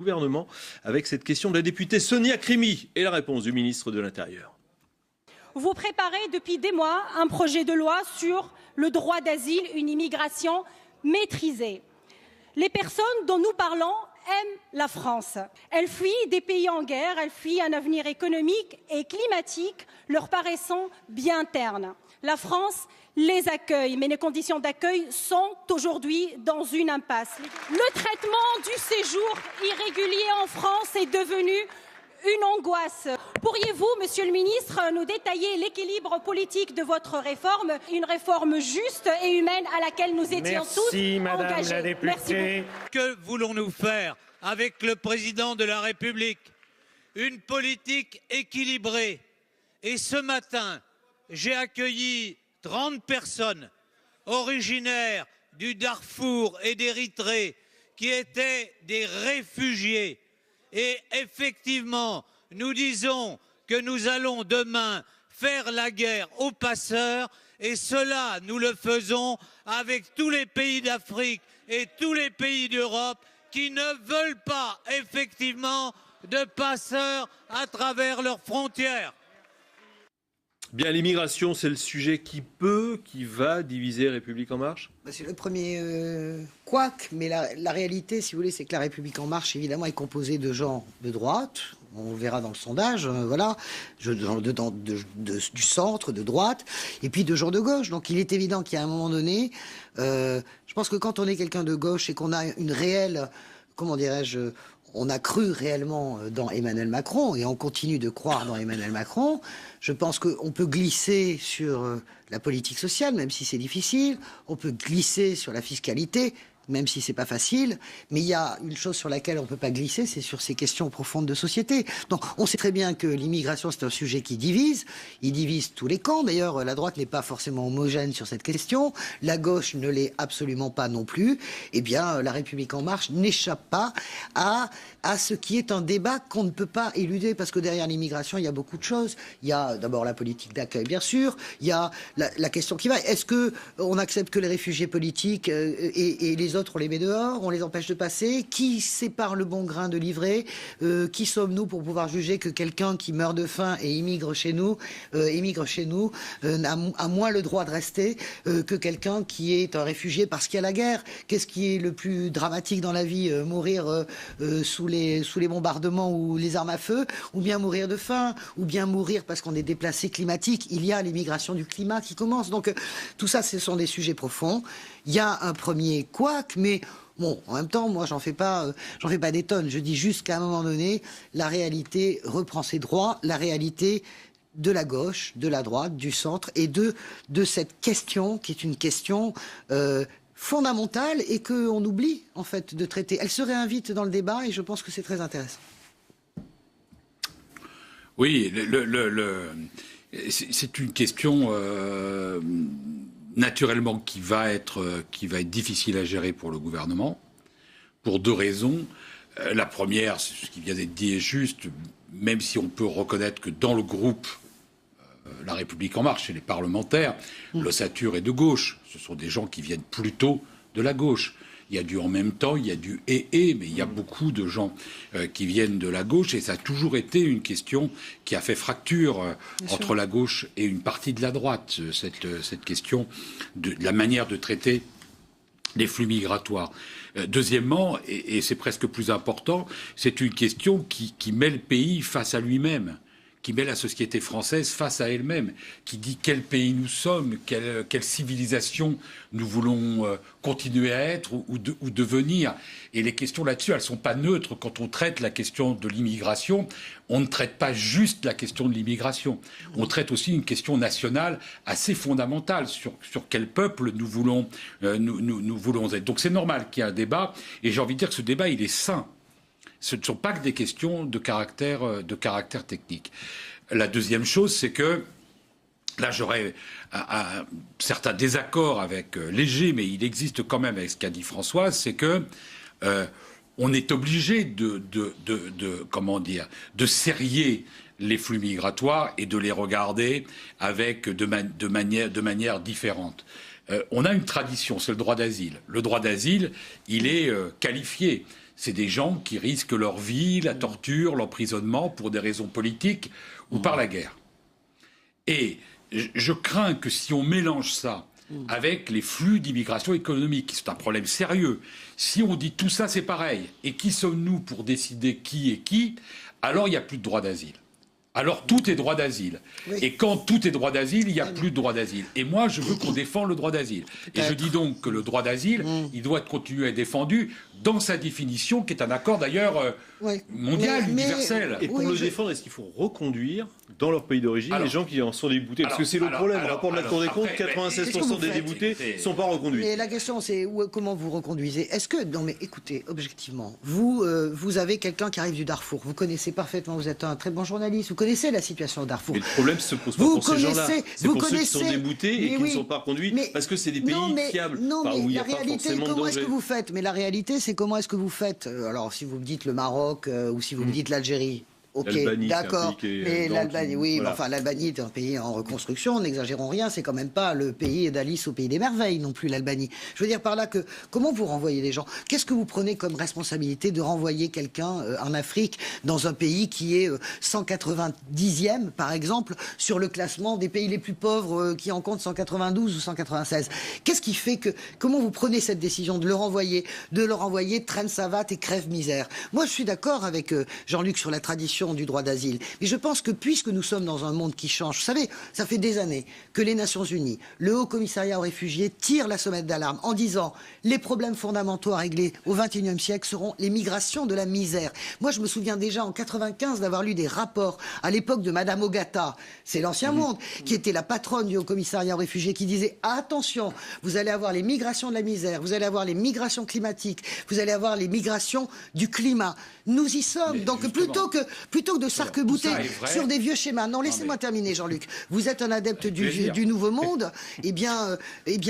gouvernement avec cette question de la députée Sonia Crimi et la réponse du ministre de l'Intérieur. Vous préparez depuis des mois un projet de loi sur le droit d'asile, une immigration maîtrisée. Les personnes dont nous parlons aiment la France. Elles fuient des pays en guerre, elles fuient un avenir économique et climatique leur paraissant bien terne. La France les accueille, mais les conditions d'accueil sont aujourd'hui dans une impasse. Le traitement du séjour irrégulier en France est devenu une angoisse. Pourriez-vous, Monsieur le Ministre, nous détailler l'équilibre politique de votre réforme, une réforme juste et humaine à laquelle nous étions tous engagés. Madame la députée. Que voulons-nous faire avec le président de la République? Une politique équilibrée. Et ce matin, j'ai accueilli 30 personnes originaires du Darfour et d'Érythrée qui étaient des réfugiés. Et effectivement, nous disons que nous allons demain faire la guerre aux passeurs et cela, nous le faisons avec tous les pays d'Afrique et tous les pays d'Europe qui ne veulent pas effectivement de passeurs à travers leurs frontières. Bien, l'immigration, c'est le sujet qui va diviser République En Marche? C'est le premier couac, mais la réalité, si vous voulez, c'est que la République En Marche, évidemment, est composée de gens de droite, on le verra dans le sondage, voilà, du centre, de droite, et puis de gens de gauche. Donc il est évident qu'à un moment donné, je pense que quand on est quelqu'un de gauche et qu'on a une réelle, comment dirais-je, on a cru réellement dans Emmanuel Macron et on continue de croire dans Emmanuel Macron. Je pense qu'on peut glisser sur la politique sociale, même si c'est difficile. On peut glisser sur la fiscalité, même si c'est pas facile. Mais il y a une chose sur laquelle on peut pas glisser, c'est sur ces questions profondes de société. Donc on sait très bien que l'immigration, c'est un sujet qui divise. Il divise tous les camps. D'ailleurs, la droite n'est pas forcément homogène sur cette question. La gauche ne l'est absolument pas non plus. Eh bien, la République En Marche n'échappe pas à ce qui est un débat qu'on ne peut pas éluder, parce que derrière l'immigration, il y a beaucoup de choses. Il y a d'abord la politique d'accueil, bien sûr. Il y a la question qui va. Est-ce que on accepte que les réfugiés politiques et les autres, on les met dehors, on les empêche de passer? Qui sépare le bon grain de l'ivraie? Qui sommes-nous pour pouvoir juger que quelqu'un qui meurt de faim et immigre chez nous a moins le droit de rester que quelqu'un qui est un réfugié parce qu'il y a la guerre? Qu'est-ce qui est le plus dramatique dans la vie? Mourir sous les bombardements ou les armes à feu, ou bien mourir de faim, ou bien mourir parce qu'on est déplacé climatique? Il y a l'immigration du climat qui commence. Donc tout ça, ce sont des sujets profonds. Il y a un premier couac, mais bon, en même temps, moi, j'en fais pas des tonnes. Je dis juste qu'à un moment donné, la réalité reprend ses droits, la réalité de la gauche, de la droite, du centre, et de cette question qui est une question fondamentale et qu'on oublie en fait de traiter. Elle se réinvite dans le débat et je pense que c'est très intéressant. Oui, c'est une question naturellement qui va être difficile à gérer pour le gouvernement, pour deux raisons. La première, c'est ce qui vient d'être dit est juste, même si on peut reconnaître que dans le groupe La République En Marche et les parlementaires, l'ossature est de gauche. Ce sont des gens qui viennent plutôt de la gauche. Il y a du en même temps, il y a du mais il y a beaucoup de gens qui viennent de la gauche et ça a toujours été une question qui a fait fracture entre la gauche et une partie de la droite, cette question de la manière de traiter les flux migratoires. Deuxièmement, et c'est presque plus important, c'est une question qui met le pays face à lui-même, qui met la société française face à elle-même, qui dit quel pays nous sommes, quelle civilisation nous voulons continuer à être ou devenir. Et les questions là-dessus, elles ne sont pas neutres. Quand on traite la question de l'immigration, on ne traite pas juste la question de l'immigration. On traite aussi une question nationale assez fondamentale sur quel peuple nous voulons être. Donc c'est normal qu'il y ait un débat, et j'ai envie de dire que ce débat, il est sain. Ce ne sont pas que des questions de caractère technique. La deuxième chose, c'est que, là j'aurais un certain désaccord avec Léger, mais il existe quand même avec ce qu'a dit Françoise, c'est que on est obligé de serrer les flux migratoires et de les regarder de manière différente. On a une tradition, c'est le droit d'asile. Le droit d'asile, il est qualifié. C'est des gens qui risquent leur vie, la torture, l'emprisonnement pour des raisons politiques ou par la guerre. Et je crains que si on mélange ça avec les flux d'immigration économique, qui sont un problème sérieux, si on dit tout ça c'est pareil, et qui sommes-nous pour décider qui est qui, alors il n'y a plus de droit d'asile. Alors tout est droit d'asile. Oui. Et quand tout est droit d'asile, il n'y a plus de droit d'asile. Et moi, je veux qu'on défende le droit d'asile. Et je dis donc que le droit d'asile, il doit continuer à être défendu dans sa définition, qui est un accord d'ailleurs mondial, universel. Et pour le défendre, est-ce qu'il faut reconduire dans leur pays d'origine les gens qui en sont déboutés? Parce que c'est le problème. Rapport de la Cour des comptes, 96% des déboutés ne sont pas reconduits. Et la question, c'est comment vous reconduisez? Est-ce que, non mais écoutez, objectivement, vous avez quelqu'un qui arrive du Darfour, vous connaissez parfaitement, vous êtes un très bon journaliste, vous connaissez la situation au Darfour. Mais le problème se pose pas pour ces gens-là. C'est pour ceux qui sont déboutés et qui ne sont pas reconduits parce que c'est des pays fiables. Non, mais la réalité, comment est-ce que vous faites? Mais la réalité, c'est comment est-ce que vous faites? Alors, si vous me dites le Maroc ou si vous me dites l'Algérie. Ok, d'accord. Mais l'Albanie, oui, voilà. Enfin l'Albanie est un pays en reconstruction, n'exagérons rien, c'est quand même pas le pays d'Alice au pays des merveilles non plus, l'Albanie. Je veux dire par là que, comment vous renvoyez les gens? Qu'est-ce que vous prenez comme responsabilité de renvoyer quelqu'un en Afrique dans un pays qui est 190e, par exemple, sur le classement des pays les plus pauvres qui en comptent 192 ou 196? Qu'est-ce qui fait que, comment vous prenez cette décision de le renvoyer, traîne savate et crève misère? Moi, je suis d'accord avec Jean-Luc sur la tradition du droit d'asile. Mais je pense que puisque nous sommes dans un monde qui change, vous savez, ça fait des années que les Nations Unies, le Haut Commissariat aux réfugiés tirent la sonnette d'alarme en disant les problèmes fondamentaux à régler au XXIe siècle seront les migrations de la misère. Moi, je me souviens déjà en 95 d'avoir lu des rapports à l'époque de Madame Ogata, c'est l'ancien monde, qui était la patronne du Haut Commissariat aux réfugiés, qui disait attention, vous allez avoir les migrations de la misère, vous allez avoir les migrations climatiques, vous allez avoir les migrations du climat. Nous y sommes. Mais donc plutôt que de s'arc-bouter sur des vieux schémas. Non, laissez-moi terminer, Jean-Luc. Vous êtes un adepte du nouveau monde. Eh bien,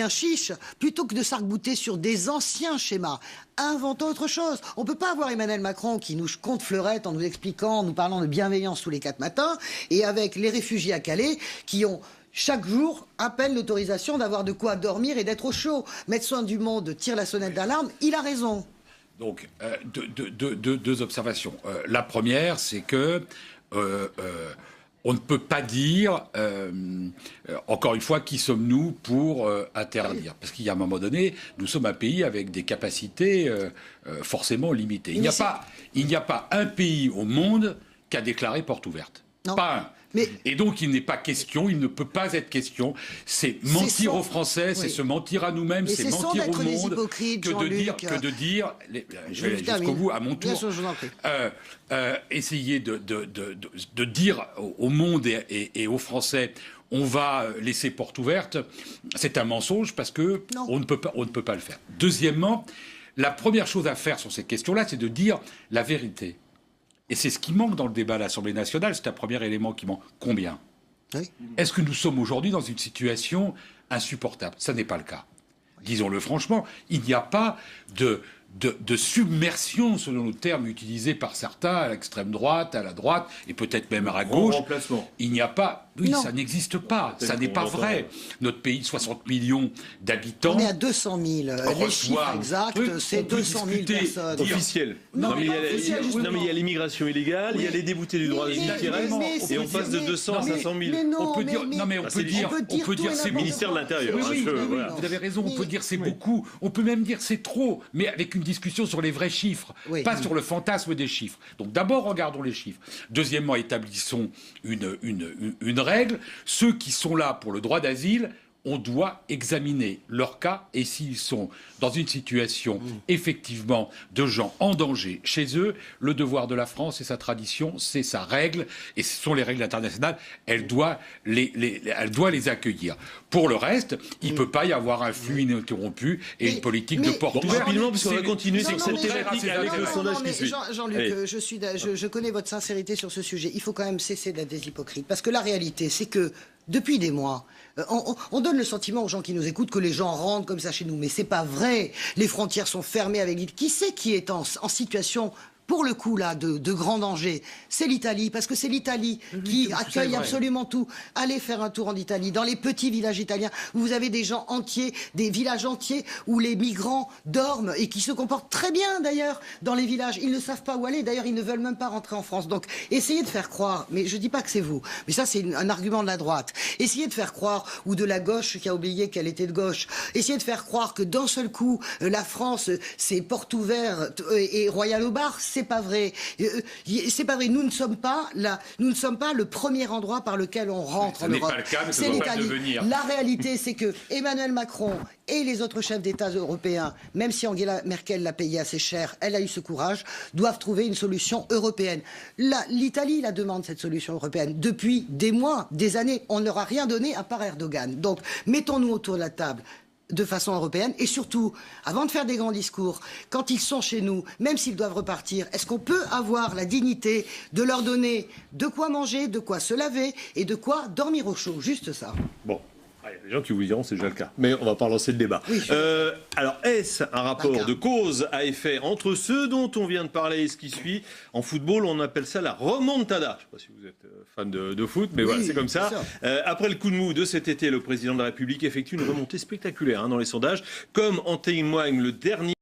chiche. Plutôt que de s'arc-bouter sur des anciens schémas, inventons autre chose. On ne peut pas avoir Emmanuel Macron qui nous compte fleurette en nous expliquant, en nous parlant de bienveillance tous les 4 matins, et avec les réfugiés à Calais qui ont chaque jour à peine l'autorisation d'avoir de quoi dormir et d'être au chaud. Médecins du Monde tire la sonnette d'alarme. Il a raison. Donc, deux observations. La première, c'est que on ne peut pas dire, encore une fois, qui sommes-nous pour interdire? Parce qu'il y a un moment donné, nous sommes un pays avec des capacités forcément limitées. Il n'y a pas un pays au monde qui a déclaré porte ouverte. Non. Pas un. Et donc, il n'est pas question, il ne peut pas être question. C'est mentir aux Français, c'est se mentir à nous-mêmes, c'est mentir au monde que de dire, je vais aller jusqu'au bout à mon tour, essayer de dire au monde et aux Français, on va laisser porte ouverte, c'est un mensonge parce que on ne peut pas le faire. Deuxièmement, la première chose à faire sur cette question-là, c'est de dire la vérité. Et c'est ce qui manque dans le débat à l'Assemblée nationale, c'est un premier élément qui manque. Combien? Oui. Est-ce que nous sommes aujourd'hui dans une situation insupportable? Ça n'est pas le cas. Disons-le franchement, il n'y a pas de submersion, selon le terme utilisé par certains, à l'extrême droite, à la droite, et peut-être même à la gauche. Il n'y a pas... Oui, ça n'existe pas. Ça n'est pas vrai. Notre pays, 60 millions d'habitants... On est à 200 000. Les chiffres exacts, c'est 200 000 personnes. Officiels. Non, mais il y a l'immigration illégale, il y a les déboutés du droit d'asile qui restent, et on passe de 200 à 500 000. On peut dire... Non, mais on peut dire c'est ministère de l'Intérieur. Oui, vous avez raison, on peut dire c'est beaucoup. On peut même dire c'est trop, mais avec une discussion sur les vrais chiffres, pas sur le fantasme des chiffres. Donc d'abord, regardons les chiffres. Deuxièmement, établissons une règle. Ceux qui sont là pour le droit d'asile, on doit examiner leur cas et s'ils sont dans une situation effectivement de gens en danger chez eux, le devoir de la France, c'est sa tradition, c'est sa règle et ce sont les règles internationales, elle doit les accueillir. Pour le reste, il ne peut pas y avoir un flux ininterrompu et une politique de porte ouverte. Rapidement, parce qu'on va continuer sur cette thématique avec le sondage qui suit. Jean-Luc, je connais votre sincérité sur ce sujet. Il faut quand même cesser d'être des hypocrites. Parce que la réalité, c'est que depuis des mois, on donne le sentiment aux gens qui nous écoutent que les gens rentrent comme ça chez nous. Mais c'est pas vrai. Les frontières sont fermées avec l'île. Qui c'est qui est en situation pour le coup là de grand danger, c'est l'Italie, parce que c'est l'Italie qui accueille absolument tout. Allez faire un tour en Italie, dans les petits villages italiens, où vous avez des gens entiers, des villages entiers, où les migrants dorment et qui se comportent très bien d'ailleurs dans les villages. Ils ne savent pas où aller, d'ailleurs ils ne veulent même pas rentrer en France. Donc essayez de faire croire, mais je dis pas que c'est vous, mais ça c'est un argument de la droite. Essayez de faire croire, ou de la gauche qui a oublié qu'elle était de gauche, essayez de faire croire que d'un seul coup, la France, c'est porte ouverte et royal au bar, c'est pas vrai. C'est pas vrai. Nous ne sommes pas le premier endroit par lequel on rentre en Europe. C'est l'Italie. La réalité, c'est que Emmanuel Macron et les autres chefs d'État européens, même si Angela Merkel l'a payé assez cher, elle a eu ce courage, doivent trouver une solution européenne. L'Italie la demande, cette solution européenne, depuis des mois, des années. On ne leur a rien donné à part Erdogan. Donc, mettons-nous autour de la table de façon européenne, et surtout, avant de faire des grands discours, quand ils sont chez nous, même s'ils doivent repartir, est-ce qu'on peut avoir la dignité de leur donner de quoi manger, de quoi se laver et de quoi dormir au chaud? Juste ça. Bon. Il y a des gens qui vous diront c'est déjà le cas, mais on va pas lancer le débat. Oui, alors, est-ce un rapport de cause à effet entre ce dont on vient de parler et ce qui suit? En football, on appelle ça la remontada. Je ne sais pas si vous êtes fan de foot, mais oui, voilà, c'est comme ça. Après le coup de mou de cet été, le président de la République effectue une remontée spectaculaire dans les sondages, comme en témoigne le dernier